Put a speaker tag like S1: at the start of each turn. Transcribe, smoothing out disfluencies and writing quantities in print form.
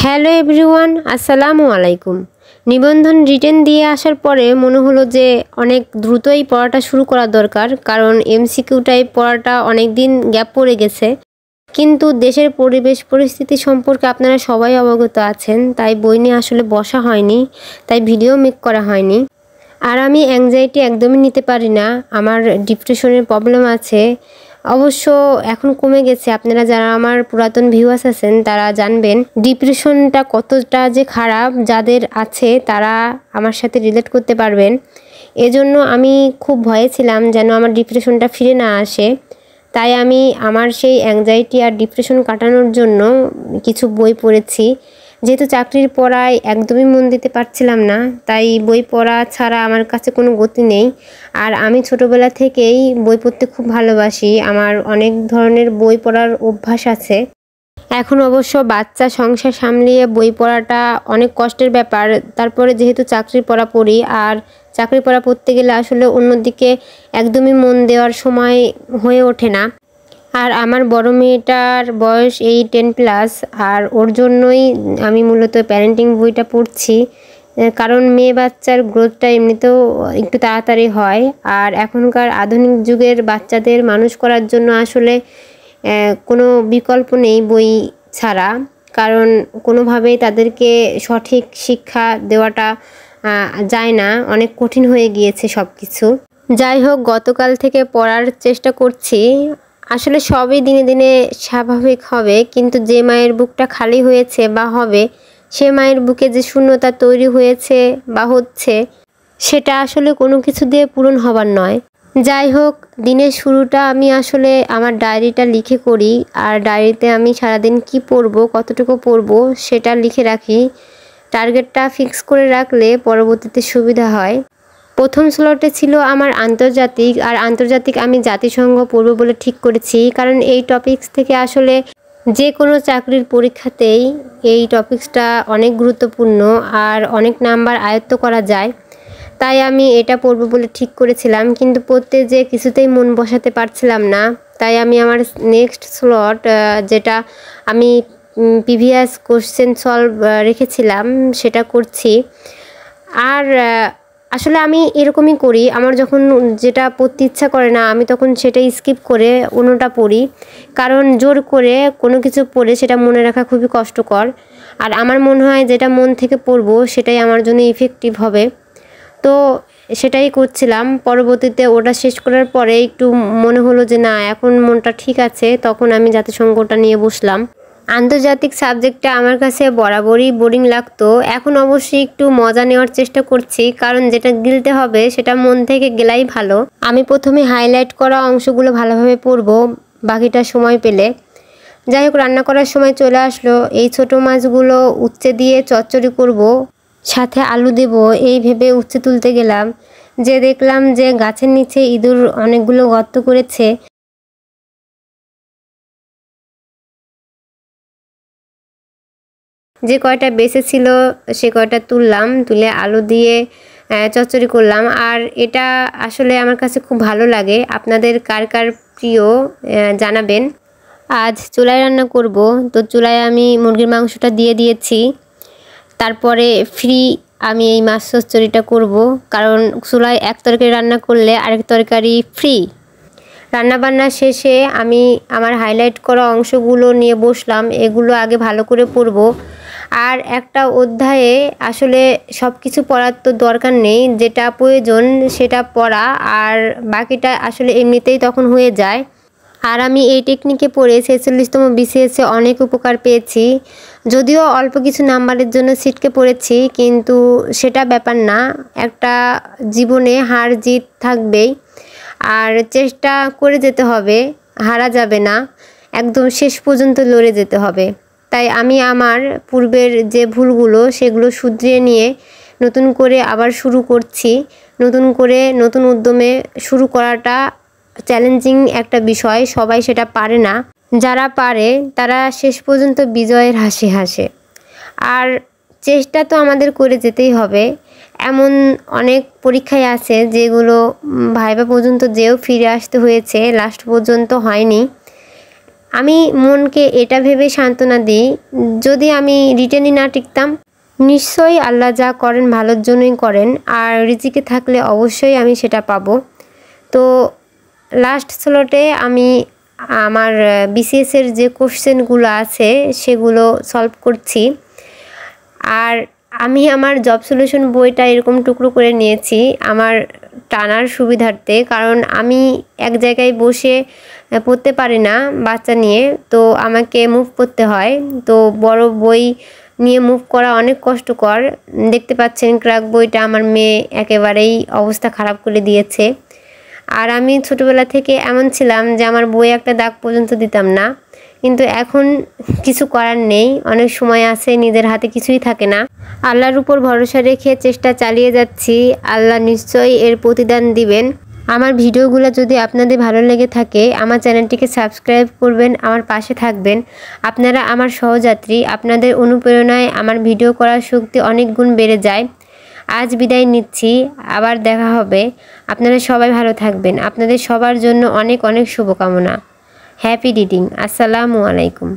S1: Hello everyone, আসসালামু আলাইকুম। নিবন্ধন রিটেন দিয়ে আসার পরে মনে হলো যে অনেক দ্রুতই পড়াটা শুরু করা দরকার, কারণ এমসিকিউ টাইপ পড়াটা অনেক দিন গ্যাপ পড়ে গেছে। কিন্তু দেশের পরিবেশ পরিস্থিতি সম্পর্কে আপনারা সবাই অবগত আছেন, তাই বই নিয়ে আসলে বসা হয়নি, তাই ভিডিও মেক করা হয়নি। আর আমি অ্যাংজাইটি একদমই নিতে পারি না, আমার ডিপ্রেশনের প্রবলেম আছে। অবশ্য এখন কমে গেছে। আপনারা যারা আমার পুরাতন ভিউয়ার্স আছেন তারা জানবেন ডিপ্রেশনটা কতটা যে খারাপ। যাদের আছে তারা আমার সাথে রিলেট করতে পারবেন। এজন্য আমি খুব ভয়ে ছিলাম যেন আমার ডিপ্রেশনটা ফিরে না আসে। তাই আমি আমার সেই অ্যাংজাইটি আর ডিপ্রেশন কাটানোর জন্য কিছু বই পড়েছি। যেহেতু চাকরির পড়ায় একদমই মন দিতে পারছিলাম না, তাই বই পড়া ছাড়া আমার কাছে কোনো গতি নেই। আর আমি ছোটোবেলা থেকেই বই পড়তে খুব ভালোবাসি, আমার অনেক ধরনের বই পড়ার অভ্যাস আছে। এখন অবশ্য বাচ্চা সংসার সামলিয়ে বই পড়াটা অনেক কষ্টের ব্যাপার। তারপরে যেহেতু চাকরির পড়া পড়ি, আর চাকরি পড়া পড়তে গেলে আসলে অন্যদিকে একদমই মন দেওয়ার সময় হয়ে ওঠে না। আর আমার বড় মেয়েটার বয়স এই 10+, আর ওর জন্যই আমি মূলত প্যারেন্টিং বইটা পড়ছি। কারণ মেয়ে বাচ্চার গ্রোথটা এমনিতেও একটু তাড়াতাড়ি হয়, আর এখনকার আধুনিক যুগের বাচ্চাদের মানুষ করার জন্য আসলে কোনো বিকল্প নেই বই ছাড়া। কারণ কোনোভাবেই তাদেরকে সঠিক শিক্ষা দেওয়াটা যায় না, অনেক কঠিন হয়ে গিয়েছে সব কিছু। যাই হোক, গতকাল থেকে পড়ার চেষ্টা করছি। আসলে সবই দিনে দিনে স্বাভাবিক হবে, কিন্তু যে মায়ের বুকটা খালি হয়েছে বা হবে, সে মায়ের বুকে যে শূন্যতা তৈরি হয়েছে বা হচ্ছে, সেটা আসলে কোনো কিছু দিয়ে পূরণ হবার নয়। যাই হোক, দিনের শুরুটা আমি আসলে আমার ডায়েরিটা লিখে করি। আর ডায়েরিতে আমি সারাদিন কি পড়বো, কতটুকু পড়বো সেটা লিখে রাখি। টার্গেটটা ফিক্স করে রাখলে পরবর্তীতে সুবিধা হয়। প্রথম স্লটে ছিল আমার আন্তর্জাতিক, আর আন্তর্জাতিক আমি জাতিসংঘ পড়ব বলে ঠিক করেছি। কারণ এই টপিকস থেকে আসলে যে কোনো চাকরির পরীক্ষাতেই এই টপিকসটা অনেক গুরুত্বপূর্ণ, আর অনেক নাম্বার আয়ত্ত করা যায়। তাই আমি এটা পড়ব বলে ঠিক করেছিলাম, কিন্তু পড়তে যে কিছুতেই মন বসাতে পারছিলাম না। তাই আমি আমার নেক্সট স্লট, যেটা আমি প্রিভিয়াস কোশ্চেন সলভ রেখেছিলাম, সেটা করছি। আর আসলে আমি এরকমই করি, আমার যখন যেটা পড়তে ইচ্ছা করে না আমি তখন সেটাই স্কিপ করে অন্যটা পড়ি। কারণ জোর করে কোনো কিছু পড়ে সেটা মনে রাখা খুবই কষ্টকর। আর আমার মনে হয় যেটা মন থেকে পড়বো সেটাই আমার জন্য ইফেক্টিভ হবে। তো সেটাই করছিলাম। পরবর্তীতে ওটা শেষ করার পরে একটু মনে হলো যে না, এখন মনটা ঠিক আছে, তখন আমি জাতিসংঘটা নিয়ে বসলাম। আন্তর্জাতিক সাবজেক্টটা আমার কাছে বরাবরই বোরিং লাগতো। এখন অবশ্যই একটু মজা নেওয়ার চেষ্টা করছি, কারণ যেটা গিলতে হবে সেটা মন থেকে গেলাই ভালো। আমি প্রথমে হাইলাইট করা অংশগুলো ভালোভাবে পড়বো, বাকিটা সময় পেলে। যাই হোক, রান্না করার সময় চলে আসলো। এই ছোট মাছগুলো উচ্ছে দিয়ে চচ্চড়ি করব, সাথে আলু দেব, এই ভেবে উচ্ছে তুলতে গেলাম, যে দেখলাম যে গাছের নিচে ইঁদুর অনেকগুলো গর্ত করেছে। যে কয়টা বেঁচে ছিল সে কয়টা তুললাম, তুলে আলু দিয়ে চচ্চড়ি করলাম। আর এটা আসলে আমার কাছে খুব ভালো লাগে। আপনাদের কার কার প্রিয় জানাবেন। আজ চুলায় রান্না করব, তো চুলায় আমি মুরগির মাংসটা দিয়ে দিয়েছি। তারপরে ফ্রি আমি এই মাছ চচ্চড়িটা করব, কারণ চুলায় এক তরকারি রান্না করলে আরেক তরকারি ফ্রি। রান্নাবান্না শেষে আমি আমার হাইলাইট করা অংশগুলো নিয়ে বসলাম, এগুলো আগে ভালো করে পড়ব। আর একটা অধ্যায়ে আসলে সব কিছু পড়ার তো দরকার নেই, যেটা প্রয়োজন সেটা পড়া, আর বাকিটা আসলে এমনিতেই তখন হয়ে যায়। আর আমি এই টেকনিকে পড়ে 46তম BCS অনেক উপকার পেয়েছি। যদিও অল্প কিছু নাম্বারের জন্য ছিটকে পড়েছি, কিন্তু সেটা ব্যাপার না। একটা জীবনে হার জিত থাকবেই, আর চেষ্টা করে যেতে হবে, হারা যাবে না, একদম শেষ পর্যন্ত লড়ে যেতে হবে। তাই আমি আমার পূর্বের যে ভুলগুলো সেগুলো শুধরিয়ে নিয়ে নতুন করে আবার শুরু করছি। নতুন করে নতুন উদ্যমে শুরু করাটা চ্যালেঞ্জিং একটা বিষয়, সবাই সেটা পারে না। যারা পারে তারা শেষ পর্যন্ত বিজয়ের হাসি হাসে। আর চেষ্টা তো আমাদের করে যেতেই হবে। এমন অনেক পরীক্ষায় আছে যেগুলো ভাইবা পর্যন্ত যেও ফিরে আসতে হয়েছে, লাস্ট পর্যন্ত হয়নি। আমি মনকে এটা ভেবে সান্ত্বনা দিই, যদি আমি রিটেনই না টিকতাম, নিশ্চয়ই আল্লাহ যা করেন ভালোর জন্যই করেন, আর রিজিকে থাকলে অবশ্যই আমি সেটা পাবো। তো লাস্ট স্লটে আমি আমার বিসিএসের যে কোশ্চেনগুলো আছে সেগুলো সলভ করছি। আর আমি আমার জব সলিউশন বইটা এরকম টুকরো করে নিয়েছি আমার টানার সুবিধার্থে, কারণ আমি এক জায়গায় বসে পড়তে পারি না বাচ্চা নিয়ে, তো আমাকে মুভ করতে হয়। তো বড় বই নিয়ে মুভ করা অনেক কষ্টকর। দেখতে পাচ্ছেন ক্র্যাক বইটা আমার মেয়ে একেবারেই অবস্থা খারাপ করে দিয়েছে। আর আমি ছোটোবেলা থেকে এমন ছিলাম যে আমার বই একটা দাগ পর্যন্ত দিতাম না, কিন্তু এখন কিছু করার নেই, অনেক সময় আছে নিজের হাতে কিছুই থাকে না। আল্লাহর উপর ভরসা রেখে চেষ্টা চালিয়ে যাচ্ছি, আল্লাহ নিশ্চয়ই এর প্রতিদান দিবেন। আমার ভিডিওগুলো যদি আপনাদের ভালো লেগে থাকে আমার চ্যানেলটিকে সাবস্ক্রাইব করবেন, আমার পাশে থাকবেন। আপনারা আমার সহযাত্রী, আপনাদের অনুপ্রেরণায় আমার ভিডিও করার শক্তি অনেক গুণ বেড়ে যায়। আজ বিদায় নিচ্ছি, আবার দেখা হবে। আপনারা সবাই ভালো থাকবেন। আপনাদের সবার জন্য অনেক অনেক শুভকামনা। Happy reading. আসসালামু আলাইকুম।